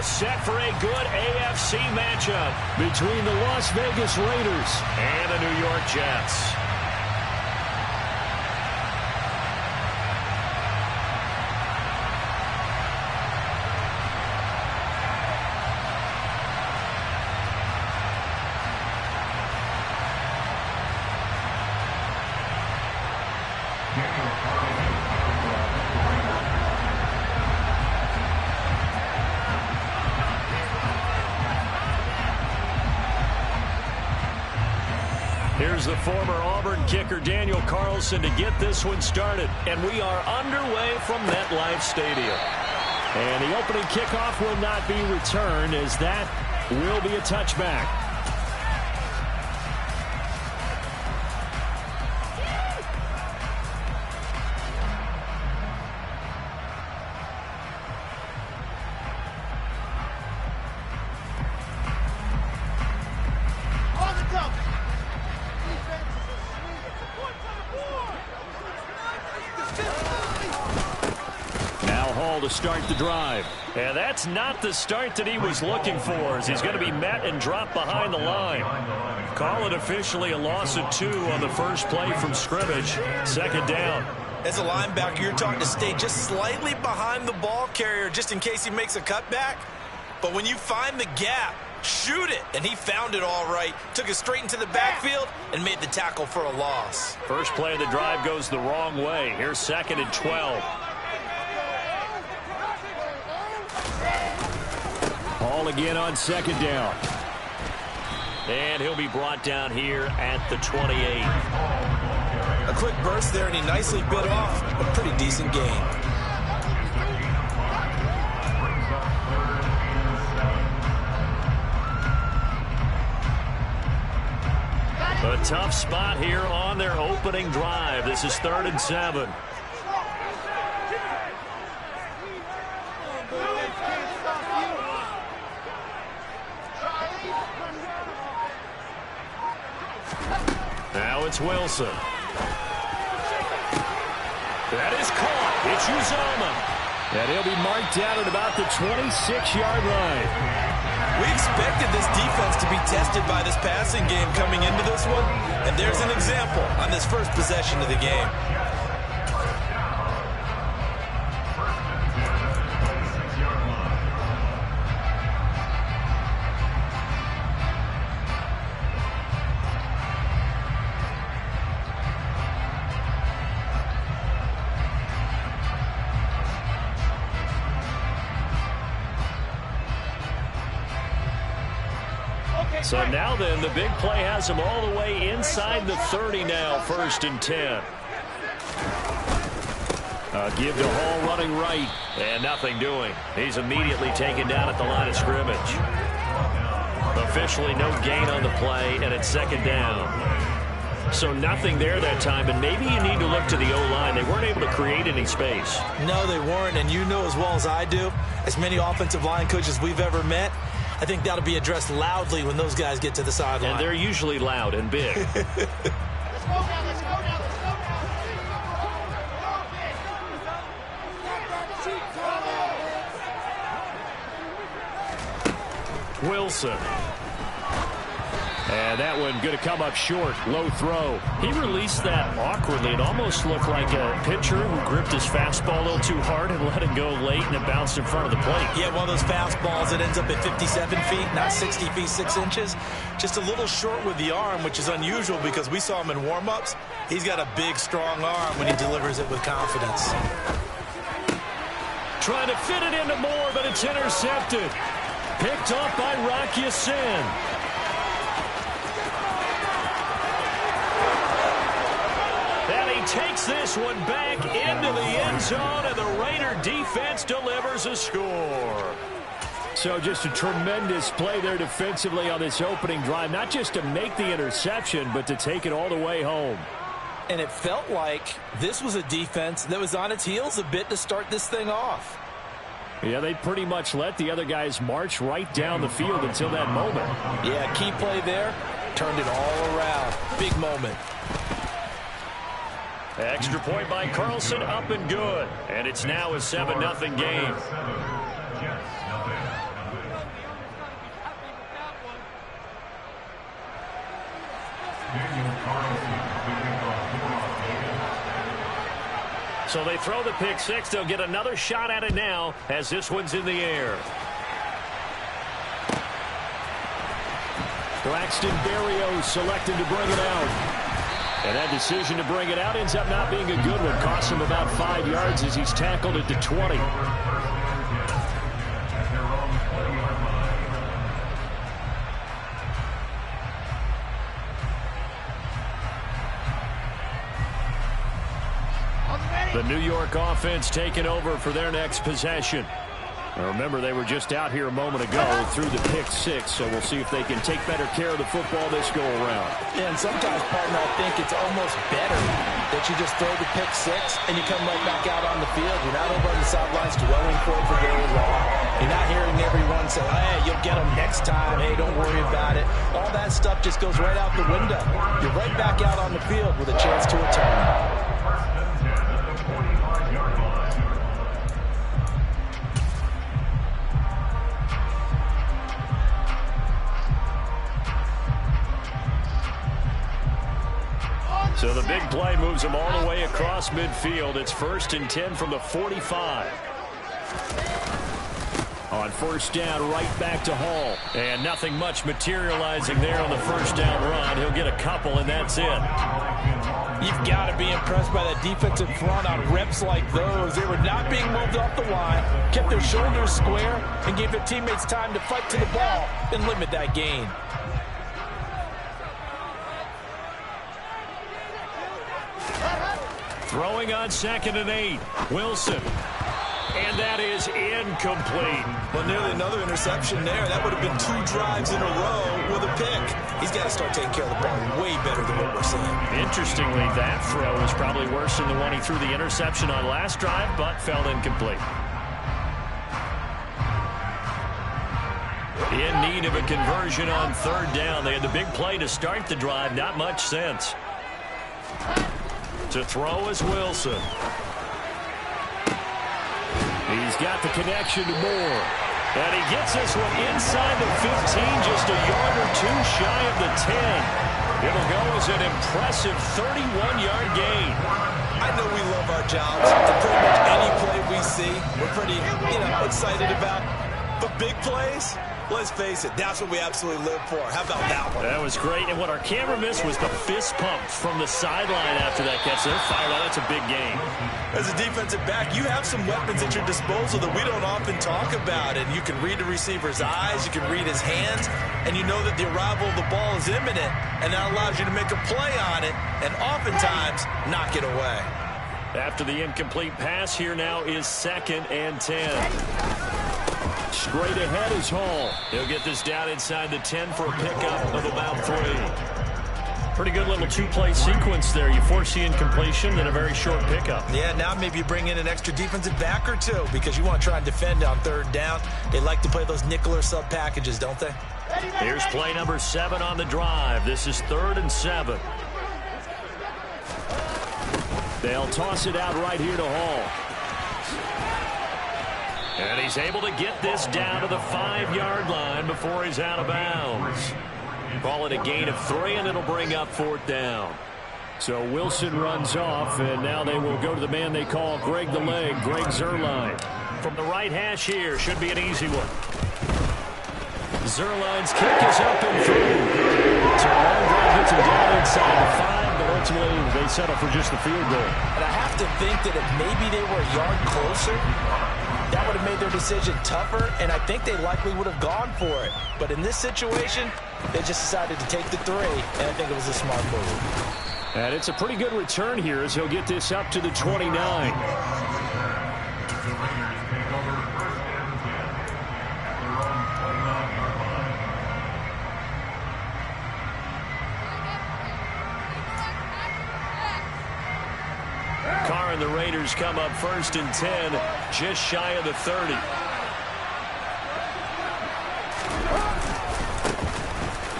set for a good AFC matchup between the Las Vegas Raiders and the New York Jets. Here's the former Auburn kicker Daniel Carlson to get this one started. And we are underway from MetLife Stadium. And the opening kickoff will not be returned, as that will be a touchback. To start the drive. And that's not the start that he was looking for, as he's going to be met and dropped behind the line. Call it officially a loss of 2 on the first play from scrimmage. Second down. As a linebacker, you're taught to stay just slightly behind the ball carrier just in case he makes a cutback. But when you find the gap, shoot it. And he found it all right. Took it straight into the backfield and made the tackle for a loss. First play of the drive goes the wrong way. Here's 2nd and 12. Ball again on 2nd down. And he'll be brought down here at the 28. A quick burst there, and he nicely bit off a pretty decent gain. A tough spot here on their opening drive. This is 3rd and 7. Now it's Wilson. That is caught. It's Uzomah. And he'll be marked down at about the 26-yard line. We expected this defense to be tested by this passing game coming into this one. And there's an example on this first possession of the game. So now then, the big play has him all the way inside the 30 now, 1st and 10. Give to Hall running right. And nothing doing. He's immediately taken down at the line of scrimmage. Officially no gain on the play, and it's 2nd down. So nothing there that time, and maybe you need to look to the O-line. They weren't able to create any space. No, they weren't, and you know as well as I do, as many offensive line coaches we've ever met, I think that'll be addressed loudly when those guys get to the sideline. And they're usually loud and big. Let's go now, let's go now, let's go. Wilson. And that one going to come up short. Low throw. He released that awkwardly. It almost looked like a pitcher who gripped his fastball a little too hard and let it go late, and it bounced in front of the plate. Yeah, one of those fastballs that ends up at 57 feet, not 60 feet, 6 inches. Just a little short with the arm, which is unusual because we saw him in warm-ups. He's got a big, strong arm when he delivers it with confidence. Trying to fit it into Moore, but it's intercepted. Picked off by Rock Ya-Sin. Takes this one back into the end zone, and the Raider defense delivers a score. So just a tremendous play there defensively on this opening drive, not just to make the interception, but to take it all the way home. And it felt like this was a defense that was on its heels a bit to start this thing off. Yeah, they pretty much let the other guys march right down the field until that moment. Yeah, key play there, turned it all around. Big moment. Extra point by Carlson, up and good. And it's now a 7-0 game. So they throw the pick six. They'll get another shot at it now as this one's in the air. Braxton Berrios selected to bring it out. And that decision to bring it out ends up not being a good one. Costs him about 5 yards as he's tackled at the 20. The New York offense taking over for their next possession. Now remember, they were just out here a moment ago through the pick six, so we'll see if they can take better care of the football this go-around. Yeah, and sometimes, partner, I think it's almost better that you just throw the pick six and you come right back out on the field. You're not over on the sidelines dwelling for it for very long. You're not hearing everyone say, hey, you'll get them next time. Hey, don't worry about it. All that stuff just goes right out the window. You're right back out on the field with a chance to return. So the big play moves them all the way across midfield. It's 1st and 10 from the 45. On first down, right back to Hall. And nothing much materializing there on the first down run. He'll get a couple, and that's it. You've got to be impressed by that defensive front on reps like those. They were not being moved off the line, kept their shoulders square, and gave their teammates time to fight to the ball and limit that gain. Throwing on 2nd and 8. Wilson. And that is incomplete. Well, nearly another interception there. That would have been 2 drives in a row with a pick. He's got to start taking care of the ball way better than what we're seeing. Interestingly, that throw was probably worse than the one he threw the interception on last drive, but fell incomplete. In need of a conversion on 3rd down. They had the big play to start the drive. Not much sense. To throw is Wilson. He's got the connection to Moore. And he gets this one inside the 15, just a yard or 2 shy of the 10. It'll go as an impressive 31-yard gain. I know we love our jobs. And pretty much any play we see, we're pretty, excited about. But big plays, let's face it, that's what we absolutely live for. How about that one? That was great. And what our camera missed was the fist pump from the sideline after that catch. They're fired out. That's a big game. As a defensive back, you have some weapons at your disposal that we don't often talk about. And you can read the receiver's eyes, you can read his hands, and you know that the arrival of the ball is imminent. And that allows you to make a play on it and oftentimes knock it away. After the incomplete pass, here now is 2nd and 10. Straight ahead is Hall. He'll get this down inside the 10 for a pickup of about 3. Pretty good little 2-play sequence there. You force the incompletion, then a very short pickup. Yeah, now maybe you bring in an extra defensive back or 2 because you want to try and defend on 3rd down. They like to play those nickel or sub packages, don't they? Here's play number 7 on the drive. This is 3rd and 7. They'll toss it out right here to Hall. And he's able to get this down to the 5-yard line before he's out of bounds. Call it a gain of 3, and it'll bring up 4th down. So Wilson runs off, and now they will go to the man they call Greg the Leg, Greg Zuerlein. From the right hash here, should be an easy one. Zuerlein's kick is up and through. So a long drive gets him down inside the 5, but ultimately they settle for just the field goal. And I have to think that if maybe they were a yard closer, that would have made their decision tougher, and I think they likely would have gone for it. But in this situation, they just decided to take the 3, and I think it was a smart move. And it's a pretty good return here as he'll get this up to the 29. And the Raiders come up 1st and 10, just shy of the 30.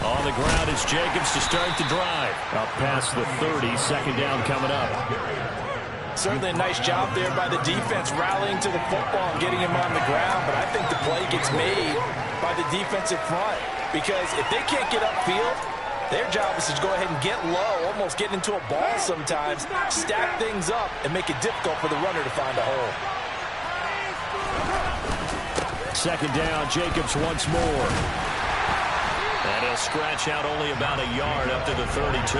On the ground is Jacobs to start the drive. Up past the 30, 2nd down coming up. Certainly a nice job there by the defense rallying to the football and getting him on the ground, but I think the play gets made by the defensive front because if they can't get upfield, Their job is to go ahead and get low, almost get into a ball sometimes, stack things up, and make it difficult for the runner to find a hole. Second down, Jacobs once more. And he'll scratch out only about a yard up to the 32.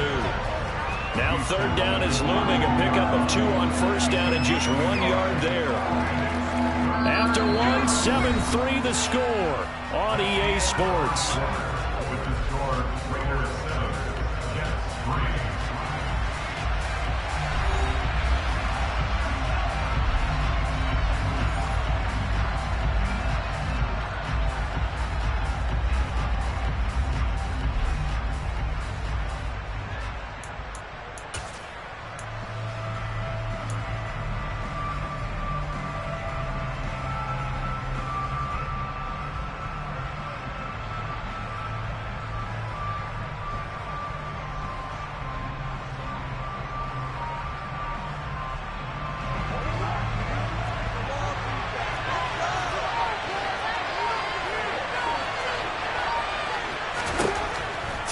Now third down is looming, a pickup of 2 on first down and just 1 yard there. After 1, 7-3 the score on EA Sports.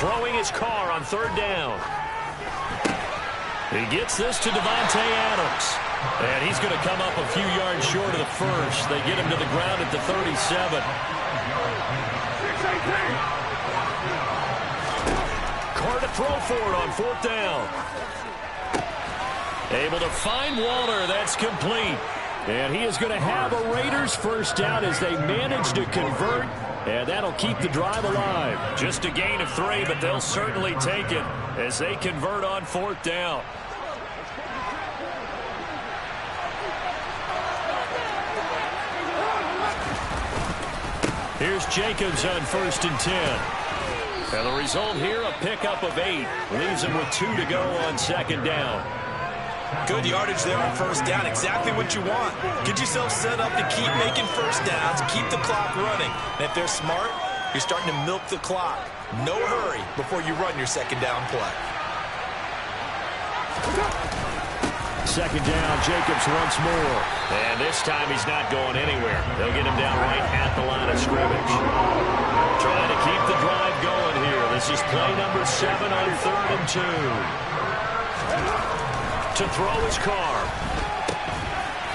Throwing his car on third down. He gets this to Devontae Adams. And he's going to come up a few yards short of the first. They get him to the ground at the 37. Carr to throw for it on fourth down. Able to find Waller. That's complete. And he is going to have a Raiders first down as they manage to convert. And that'll keep the drive alive. Just a gain of 3, but they'll certainly take it as they convert on fourth down. Here's Jacobs on 1st and 10. And the result here, a pickup of 8. Leaves him with 2 to go on second down. Good yardage there on first down. Exactly what you want. Get yourself set up to keep making first downs, keep the clock running. And if they're smart, you're starting to milk the clock. No hurry before you run your second down play. Second down, Jacobs once more. And this time he's not going anywhere. They'll get him down right at the line of scrimmage. Trying to keep the drive going here. This is play number 7 on 3rd and 2. To throw his Carr.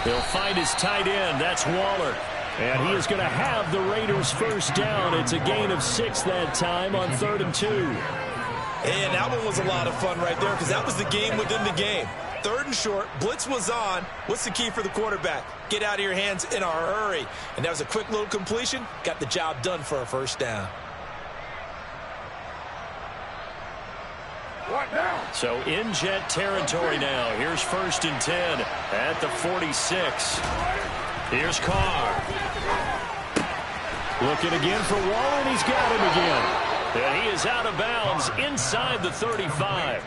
He'll find his tight end. That's Waller. And he is going to have the Raiders first down. It's a gain of 6 that time on 3rd and 2. And that one was a lot of fun right there because that was the game within the game. 3rd and short. Blitz was on. What's the key for the quarterback? Get out of your hands in a hurry. And that was a quick little completion. Got the job done for a first down. So in Jet territory now. Here's 1st and 10 at the 46. Here's Carr. Looking again for Waller, and he's got him again. And he is out of bounds inside the 35.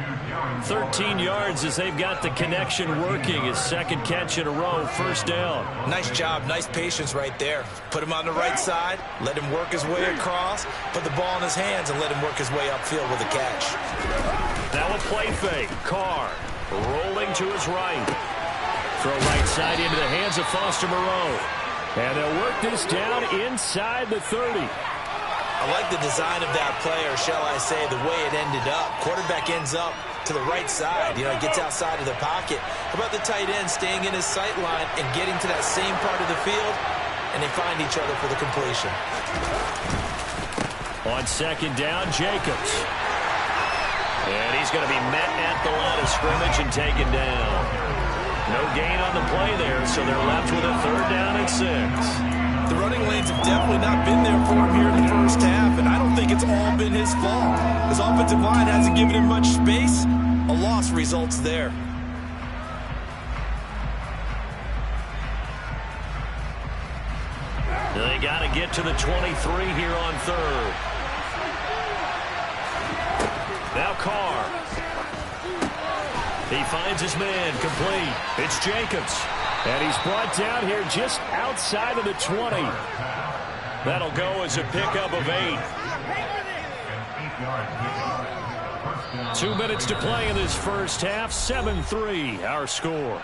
13 yards as they've got the connection working. His second catch in a row, first down. Nice job, nice patience right there. Put him on the right side, let him work his way across, put the ball in his hands, and let him work his way upfield with a catch. Now a play fake. Carr rolling to his right. Throw right side into the hands of Foster Moreau. And they'll work this down inside the 30. I like the design of that play, or shall I say the way it ended up. Quarterback ends up to the right side. You know, he gets outside of the pocket. How about the tight end staying in his sight line and getting to that same part of the field, and they find each other for the completion. On second down, Jacobs. And he's going to be met at the line of scrimmage and taken down. No gain on the play there, so they're left with a 3rd down and 6. The running lanes have definitely not been there for him here in the first half, and I don't think it's all been his fault. His offensive line hasn't given him much space. A loss results there. They got to get to the 23 here on 3rd. Now Carr. He finds his man, complete. It's Jacobs. And he's brought down here just outside of the 20. That'll go as a pickup of 8. 2 minutes to play in this first half. 7-3, our score.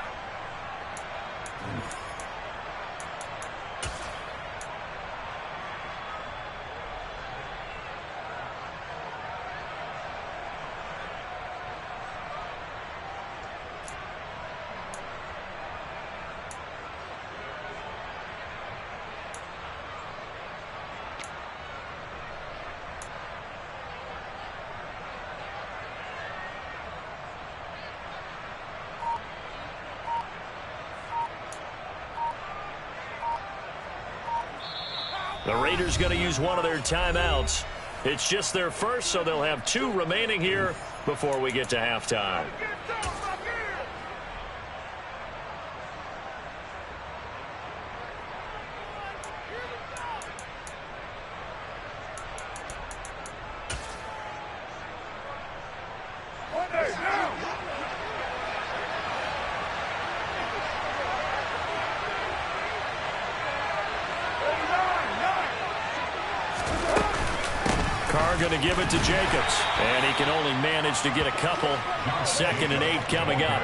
The Raiders going to use one of their timeouts. It's just their first, so they'll have 2 remaining here before we get to halftime. Going to give it to Jacobs, and he can only manage to get a couple. 2nd and 8 coming up.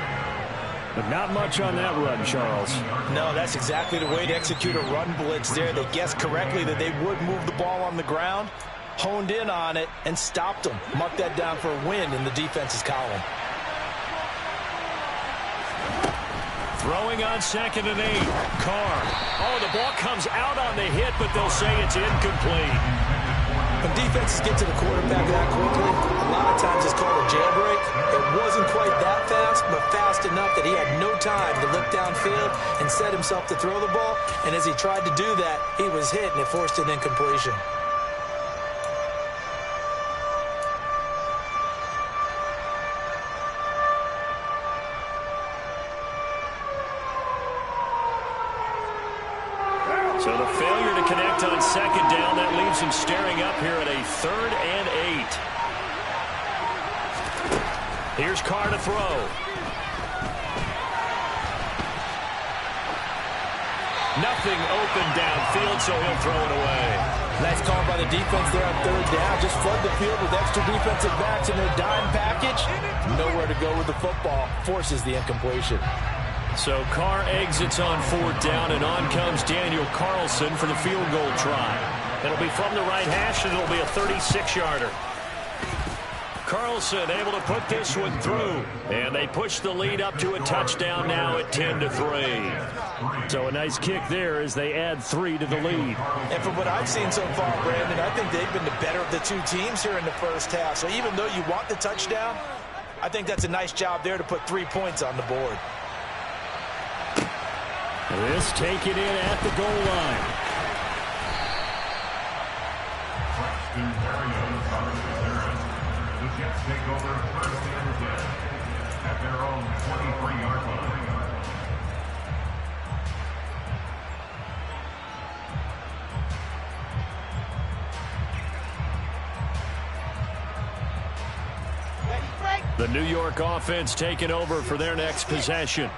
But not much on that run, Charles. No, that's exactly the way to execute a run blitz there. They guessed correctly that they would move the ball on the ground, honed in on it, and stopped them. Mark that down for a win in the defense's column. Throwing on 2nd and 8. Carr. Oh, the ball comes out on the hit, but they'll say it's incomplete. When defenses get to the quarterback that quickly, a lot of times it's called a jailbreak. It wasn't quite that fast, but fast enough that he had no time to look downfield and set himself to throw the ball. And as he tried to do that, he was hit, and it forced an incompletion. So the failure to connect on 2nd down, that leaves him staring up here at a 3rd and 8. Here's Carr to throw. Nothing open downfield, so he'll throw it away. Nice call by the defense there on 3rd down. Just flood the field with extra defensive backs in their dime package. Nowhere to go with the football. Forces the incompletion. So Carr exits on 4th down, and on comes Daniel Carlson for the field goal try. It'll be from the right hash, and it'll be a 36-yarder. Carlson able to put this one through, and they push the lead up to a touchdown now at 10-3. So a nice kick there as they add 3 to the lead. And from what I've seen so far, Brandon, I think they've been the better of the 2 teams here in the first half. So even though you want the touchdown, I think that's a nice job there to put 3 points on the board. This taken in at the goal line. The Jets take over 1st and 10 at their own 23-yard line. The New York offense taking over for their next possession.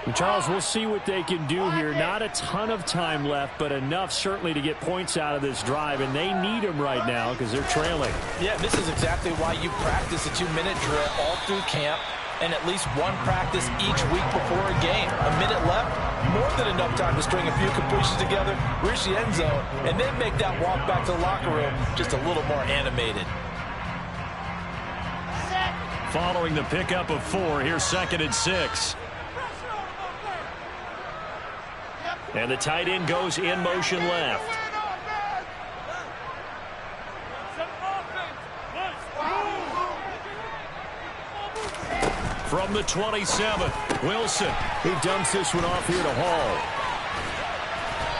And Charles, we'll see what they can do here. Not a ton of time left, but enough certainly to get points out of this drive, and they need them right now because they're trailing. Yeah, this is exactly why you practice a 2-minute drill all through camp and at least one practice each week before a game. A minute left, more than enough time to string a few completions together, reach the end zone, and then make that walk back to the locker room just a little more animated. Following the pickup of 4, here's 2nd and 6. And the tight end goes in motion left. From the 27, Wilson. He dumps this one off here to Hall.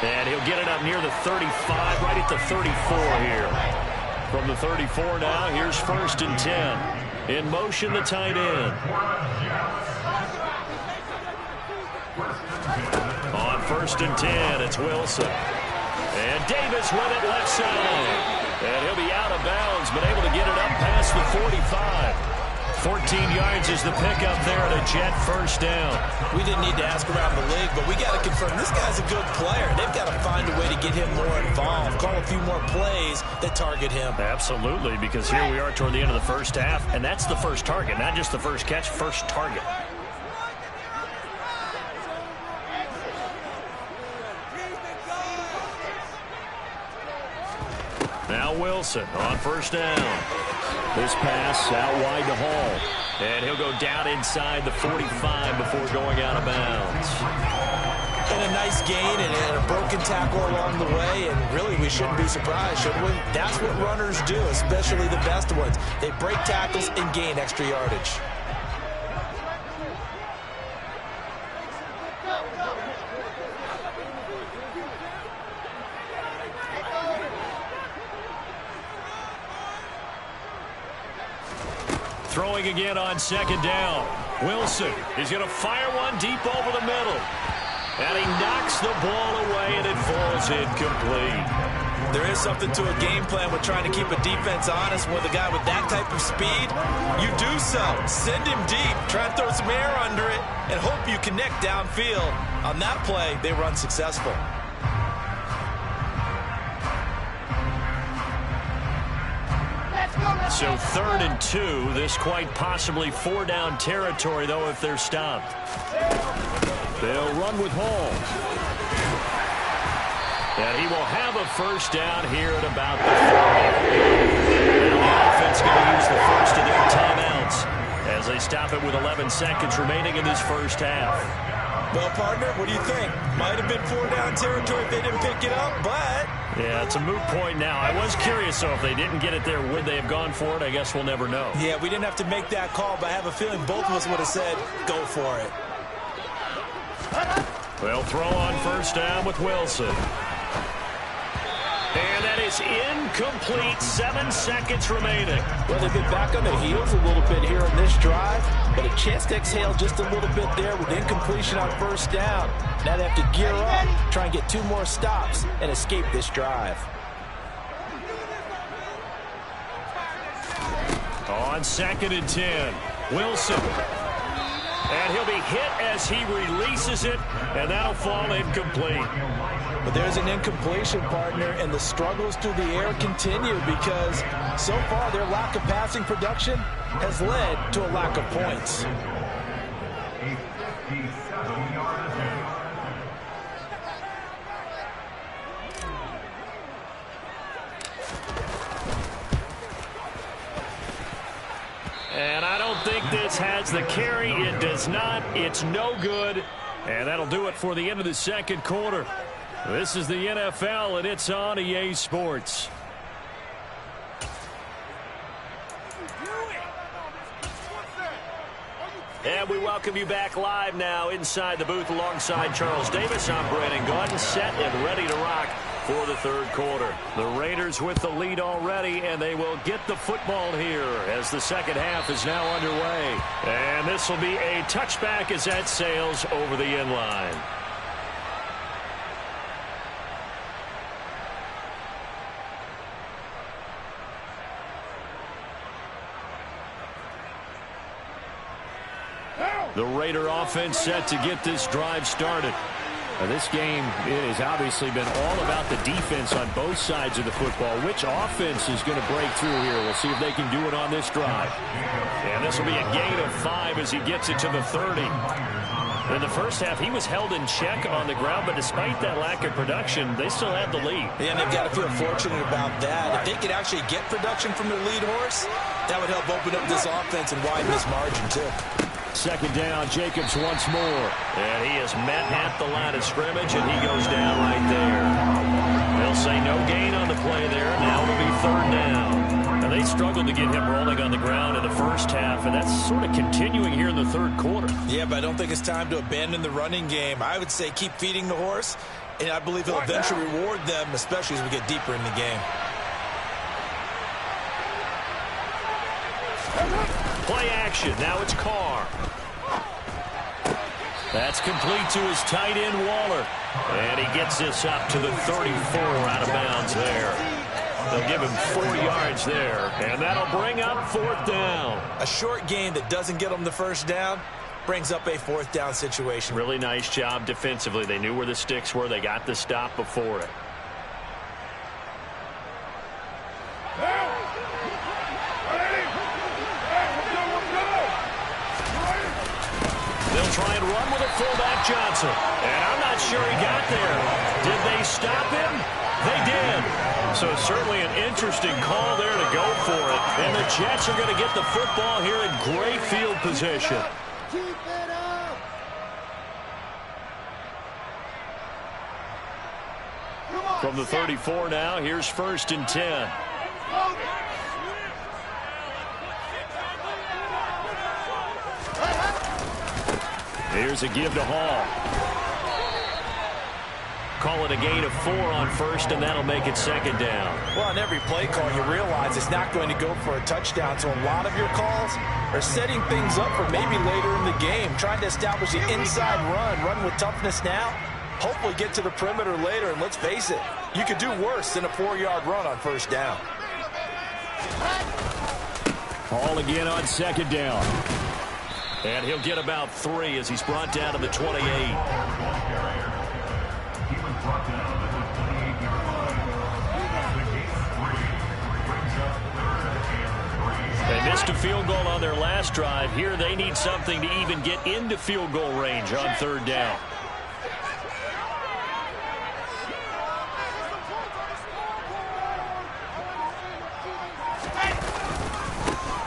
And he'll get it up near the 35, right at the 34 here. From the 34 now, here's 1st and 10. In motion, the tight end. On 1st and 10, it's Wilson. And Davis with it left side. And he'll be out of bounds, but able to get it up past the 45. 14 yards is the pickup there at a Jet 1st down. We didn't need to ask around the league, but we got to confirm this guy's a good player. They've got to find a way to get him more involved, call a few more plays that target him. Absolutely, because here we are toward the end of the first half, and that's the first target, not just the first catch, first target. Now Wilson on 1st down. This pass out wide to Hall. And he'll go down inside the 45 before going out of bounds. And a nice gain and a broken tackle along the way, and really we shouldn't be surprised, should we? That's what runners do, especially the best ones. They break tackles and gain extra yardage. Throwing again on second down. Wilson is going to fire one deep over the middle. And he knocks the ball away, and it falls incomplete. There is something to a game plan with trying to keep a defense honest with a guy with that type of speed. You do so. Send him deep. Try and throw some air under it and hope you connect downfield. On that play, they were unsuccessful. So 3rd and 2. This quite possibly 4-down territory, though, if they're stopped. They'll run with Hall. And he will have a first down here at about the 30. And the offense going to use the first of their timeouts as they stop it with 11 seconds remaining in this first half. Well, partner, what do you think? Might have been 4-down territory if they didn't pick it up, but... Yeah, it's a moot point now. I was curious, though, if they didn't get it there, would they have gone for it? I guess we'll never know. Yeah, we didn't have to make that call, but I have a feeling both of us would have said, go for it. They'll throw on first down with Wilson. And that is incomplete. 7 seconds remaining. Well, they've been back on their heels a little bit here in this drive, but a chance to exhale just a little bit there with incompletion on first down. Now they have to gear up, try and get 2 more stops, and escape this drive. On 2nd and 10, Wilson. And he'll be hit as he releases it, and that'll fall incomplete. But there's an incompletion, partner, and the struggles through the air continue because so far their lack of passing production has led to a lack of points. And I don't think this has the carry. It does not. It's no good. And that'll do it for the end of the second quarter. This is the NFL, and it's on EA Sports. And we welcome you back live now inside the booth alongside Charles Davis. I'm Brandon Gordon, set and ready to rock for the third quarter. The Raiders with the lead already, and they will get the football here as the second half is now underway. And this will be a touchback as that sails over the end line. The Raider offense set to get this drive started. Now this game, it has obviously been all about the defense on both sides of the football. Which offense is going to break through here? We'll see if they can do it on this drive. And this will be a gain of 5 as he gets it to the 30. In the first half, he was held in check on the ground, but despite that lack of production, they still have the lead. Yeah, and they've got to feel fortunate about that. If they could actually get production from their lead horse, that would help open up this offense and widen this margin, too. Second down, Jacobs once more. And he is met at the line of scrimmage, and he goes down right there. They'll say no gain on the play there. Now it'll be third down. Now they struggled to get him rolling on the ground in the first half, and that's sort of continuing here in the third quarter. Yeah, but I don't think it's time to abandon the running game. I would say keep feeding the horse, and I believe he'll eventually reward them, especially as we get deeper in the game. Play action. Now it's Carr. That's complete to his tight end, Waller. And he gets this up to the 34 out of bounds there. They'll give him 4 yards there. And that'll bring up fourth down. A short gain that doesn't get them the first down brings up a fourth down situation. Really nice job defensively. They knew where the sticks were. They got the stop before it. They'll try and run with a fullback, Johnson. And I'm not sure he got there. Did they stop him? They did. So certainly an interesting call there to go for it. And the Jets are going to get the football here in great field position. Keep it up. Come on, From the 34 now, here's 1st and 10. Here's a give to Hall. call it a gain of 4 on first, and that'll make it second down. Well, on every play call, you realize it's not going to go for a touchdown, so a lot of your calls are setting things up for maybe later in the game, trying to establish an inside run with toughness now, hopefully get to the perimeter later, and let's face it, you could do worse than a 4-yard run on first down. Ball again on second down. And he'll get about 3 as he's brought down to the 28. He was brought down at the 28-yard line. The gain of 3 brings up 3rd and 3. They missed a field goal on their last drive. Here they need something to even get into field goal range on 3rd down.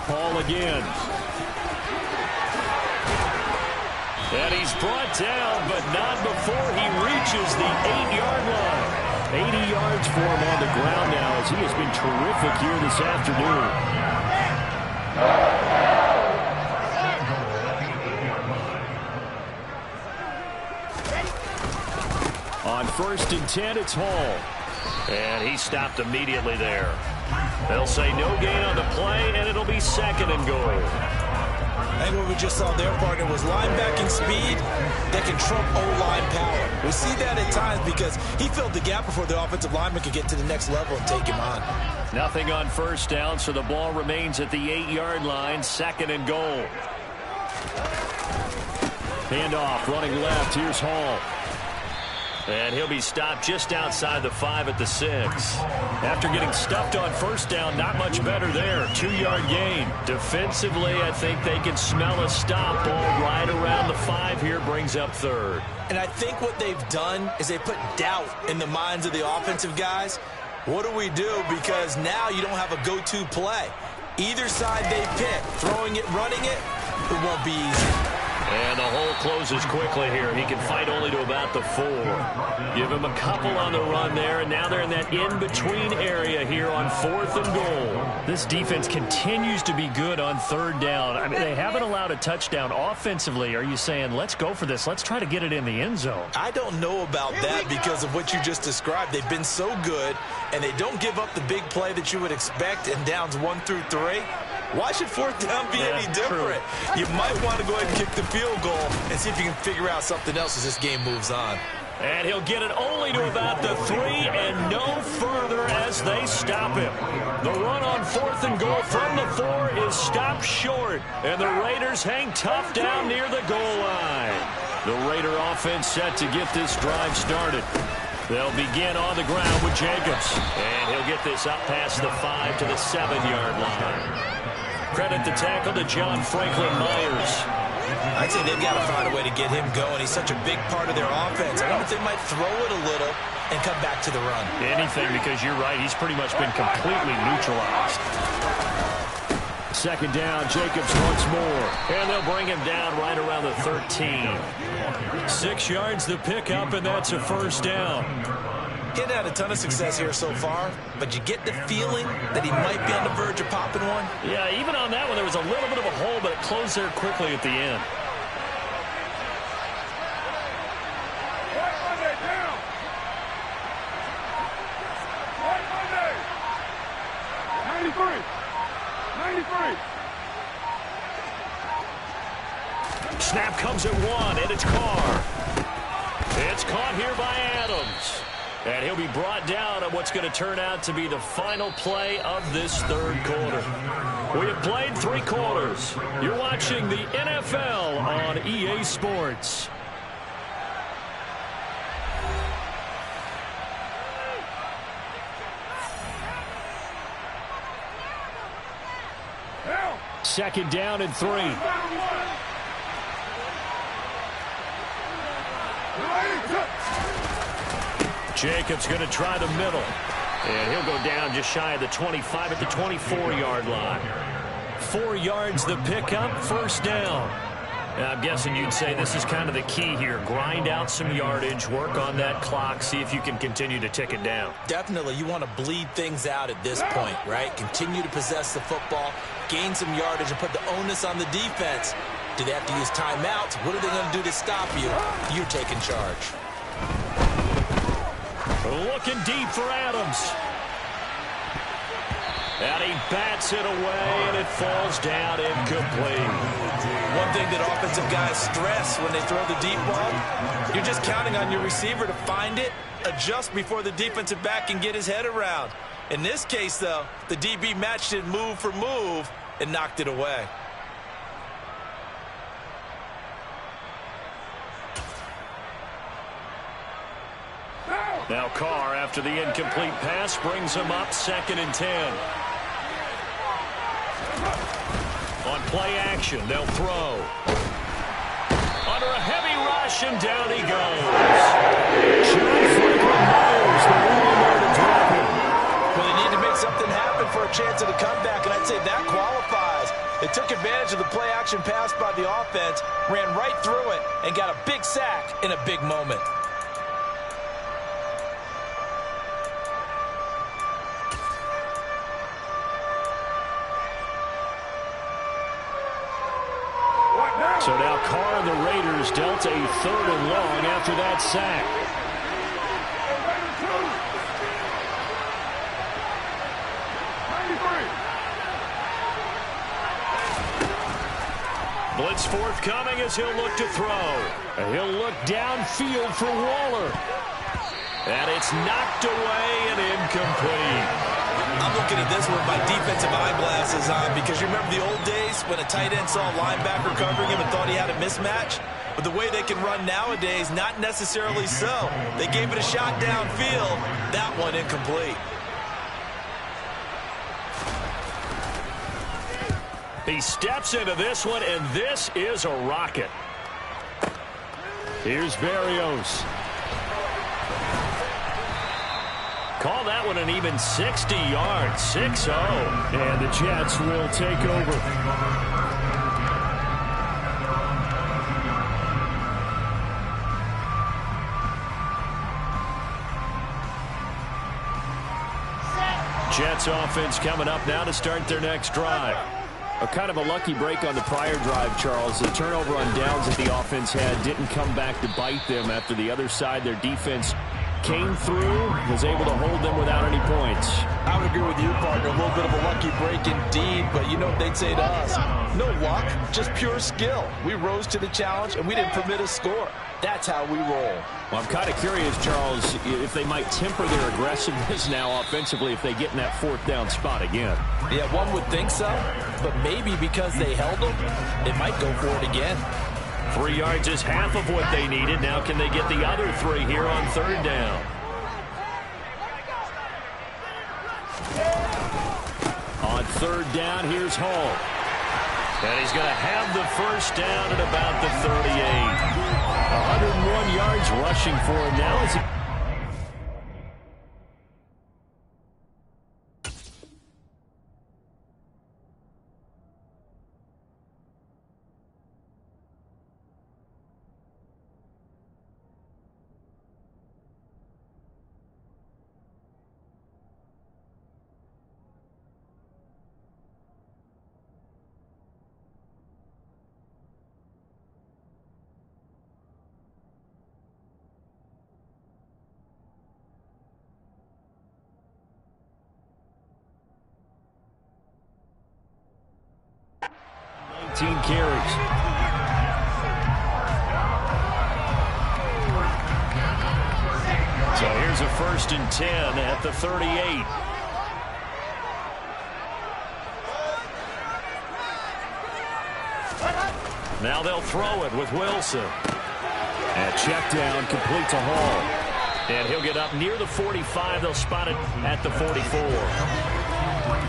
Ball again. And he's brought down, but not before he reaches the 8-yard line. 80 yards for him on the ground now as he has been terrific here this afternoon. On 1st and 10, it's Hall. And he stopped immediately there. They'll say no gain on the play, and it'll be 2nd and goal. I think what we just saw there, partner, was linebacking speed that can trump O-line power. We see that at times because he filled the gap before the offensive lineman could get to the next level and take him on. Nothing on first down, so the ball remains at the 8-yard line, 2nd and goal. Handoff, running left. Here's Hall. And he'll be stopped just outside the 5 at the 6. After getting stuffed on first down, not much better there. 2-yard gain. Defensively, I think they can smell a stop. Ball right around the 5 here, brings up 3rd. And I think what they've done is they put doubt in the minds of the offensive guys. What do we do? Because now you don't have a go-to play. Either side they pick, throwing it, running it, it won't be easy. And the hole closes quickly here. He can fight only to about the 4. Give him a couple on the run there, and now they're in that in-between area here on 4th and goal. This defense continues to be good on 3rd down. I mean, they haven't allowed a touchdown. Offensively, are you saying, let's go for this, let's try to get it in the end zone? I don't know about that because of what you just described. They've been so good, and they don't give up the big play that you would expect in downs 1 through 3. Why should 4th down be any different? True. You might want to go ahead and kick the field goal and see if you can figure out something else as this game moves on. And he'll get it only to about the 3 and no further as they stop him. The run on 4th and goal from the 4 is stopped short, and the Raiders hang tough down near the goal line. The Raider offense set to get this drive started. They'll begin on the ground with Jacobs. And he'll get this up past the 5 to the 7-yard line. Credit the tackle to John Franklin Myers. I'd say they've got to find a way to get him going. He's such a big part of their offense. I wonder if they might throw it a little and come back to the run. Anything, because you're right. He's pretty much been completely neutralized. 2nd down, Jacobs once more. And they'll bring him down right around the 13. 6 yards the pickup, and that's a 1st down. He hadn't had a ton of success here so far, but you get the feeling that he might be on the verge of popping one. Yeah, even on that one, there was a little bit of a hole, but it closed there quickly at the end. Snap comes at 1, and it's Carr. It's caught here by Adams. And he'll be brought down at what's going to turn out to be the final play of this 3rd quarter. We have played 3 quarters. You're watching the NFL on EA Sports. Second down and 3. Jacobs going to try the middle. And he'll go down just shy of the 25 at the 24-yard line. 4 yards the pickup, 1st down. Now, I'm guessing you'd say this is kind of the key here. Grind out some yardage, work on that clock, see if you can continue to tick it down. Definitely, you want to bleed things out at this point, right? Continue to possess the football, gain some yardage, and put the onus on the defense. Do they have to use timeouts? What are they going to do to stop you? You're taking charge. Looking deep for Adams. And he bats it away, and it falls down incomplete. One thing that offensive guys stress when they throw the deep ball, you're just counting on your receiver to find it, adjust before the defensive back can get his head around. In this case, though, the DB matched it move for move and knocked it away. Now Carr, after the incomplete pass, brings him up 2nd and 10. On play action, they'll throw. Under a heavy rush, and down he goes. John Franklin knows the running to drop him. Well, they need to make something happen for a chance at a comeback, and I'd say that qualifies. They took advantage of the play action pass by the offense, ran right through it, and got a big sack in a big moment. So now Carr and the Raiders dealt a 3rd and long after that sack. Blitz forthcoming as he'll look to throw. He'll look downfield for Waller. And it's knocked away and incomplete. I'm looking at this with my defensive eyeglasses on because you remember the old days when a tight end saw a linebacker covering him and thought he had a mismatch? But the way they can run nowadays, not necessarily so. They gave it a shot downfield. That one incomplete. He steps into this one, and this is a rocket. Here's Berrios. Call that one an even 60 yards, 6-0. And the Jets will take over. Jets offense coming up now to start their next drive. A kind of a lucky break on the prior drive, Charles. The turnover on downs that the offense had didn't come back to bite them after the other side. Their defense came through, was able to hold them without any points. I would agree with you, partner. A little bit of a lucky break indeed, but you know what they'd say to us? No luck, just pure skill. We rose to the challenge, and we didn't permit a score. That's how we roll. Well, I'm kind of curious, Charles, if they might temper their aggressiveness now offensively if they get in that 4th down spot again. Yeah, one would think so, but maybe because they held them, they might go for it again. 3 yards is half of what they needed. Now can they get the other 3 here on 3rd down? On 3rd down, here's Hall. And he's going to have the 1st down at about the 38. 101 yards rushing for him now as he... carries. So here's a 1st and 10 at the 38. Now they'll throw it with Wilson. And check down, complete to Hall. And he'll get up near the 45. They'll spot it at the 44.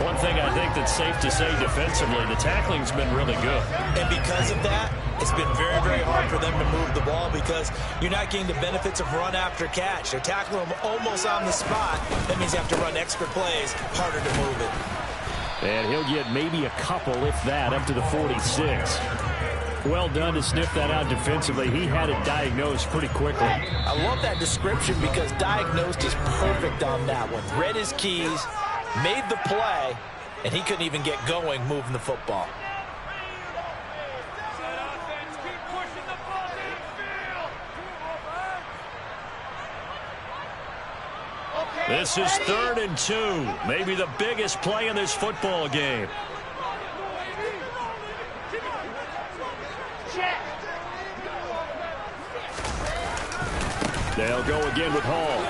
One thing I think that's safe to say defensively, the tackling's been really good. And because of that, it's been very, very hard for them to move the ball because you're not getting the benefits of run after catch. They're tackling them almost on the spot. That means you have to run extra plays, harder to move it. And he'll get maybe a couple, if that, up to the 46. Well done to sniff that out defensively. He had it diagnosed pretty quickly. I love that description because diagnosed is perfect on that one. Read his keys, made the play, and he couldn't even get going moving the football. This is 3rd and 2. Maybe the biggest play in this football game. They'll go again with Hall.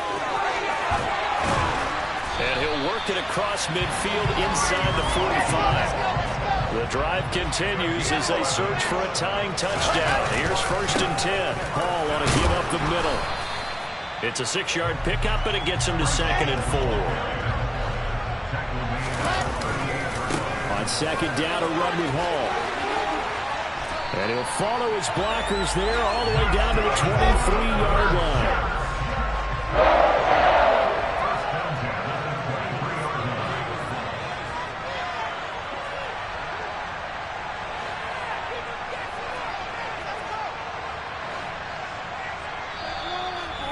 And he'll work it across midfield inside the 45. The drive continues as they search for a tying touchdown. Here's 1st and 10. Hall want to give up the middle. It's a 6-yard pickup, and it gets him to 2nd and 4. On 2nd down, a run with Hall. And he'll follow his blockers there all the way down to the 23-yard line.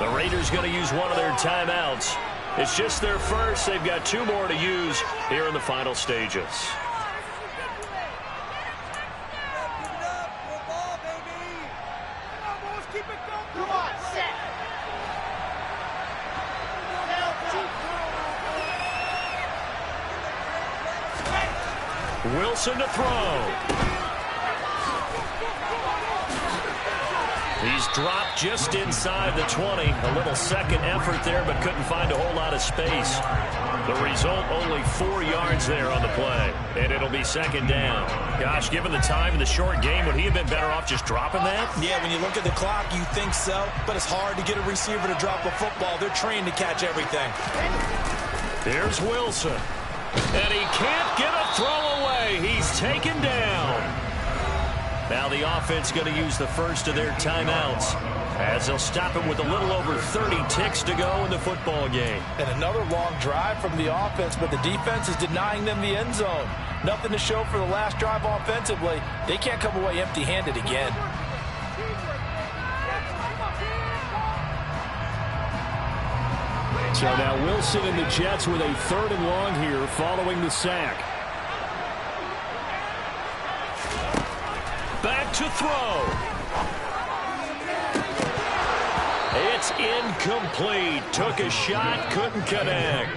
The Raiders going to use one of their timeouts. It's just their first. They've got 2 more to use here in the final stages. Wilson to throw. He's dropped just inside the 20. A little second effort there, but couldn't find a whole lot of space. The result, only 4 yards there on the play. And it'll be 2nd down. Gosh, given the time in the short game, would he have been better off just dropping that? Yeah, when you look at the clock, you think so. But it's hard to get a receiver to drop a football. They're trained to catch everything. Here's Wilson. And he can't get a throw away. He's taken down. Now the offense going to use the first of their timeouts as they'll stop him with a little over 30 ticks to go in the football game. And another long drive from the offense, but the defense is denying them the end zone. Nothing to show for the last drive offensively. They can't come away empty-handed again. So now Wilson and the Jets with a 3rd and long here following the sack. Back to throw. It's incomplete. Took a shot, couldn't connect.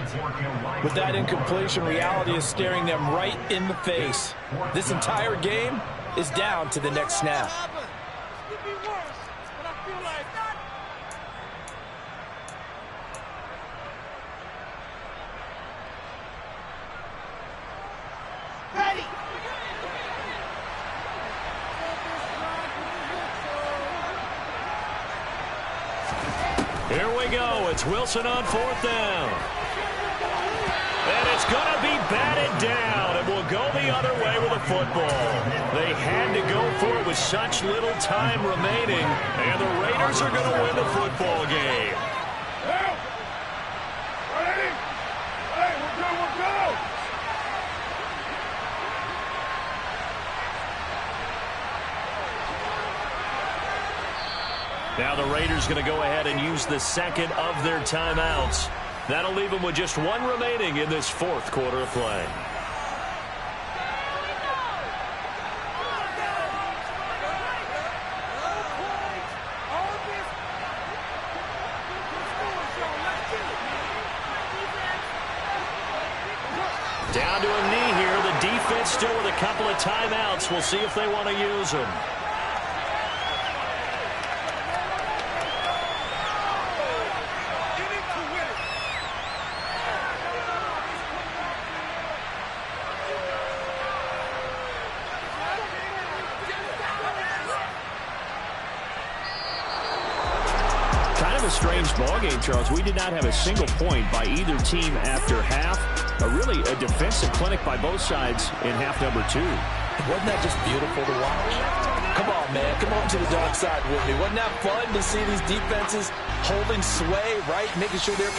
With that incompletion, reality is staring them right in the face. This entire game is down to the next snap. Here we go. It's Wilson on 4th down. And it's going to be batted down. And will go the other way with the football. They had to go for it with such little time remaining. And the Raiders are going to win the football game. Now the Raiders going to go ahead and use the 2nd of their timeouts. That'll leave them with just 1 remaining in this 4th quarter of play. Down to a knee here. The defense still with a couple of timeouts. We'll see if they want to use them. Strange ball game, Charles. We did not have a single point by either team after half. Really a defensive clinic by both sides in half number 2. Wasn't that just beautiful to watch? Come on, man. Come on to the dark side with me. Wasn't that fun to see these defenses holding sway, right? Making sure they're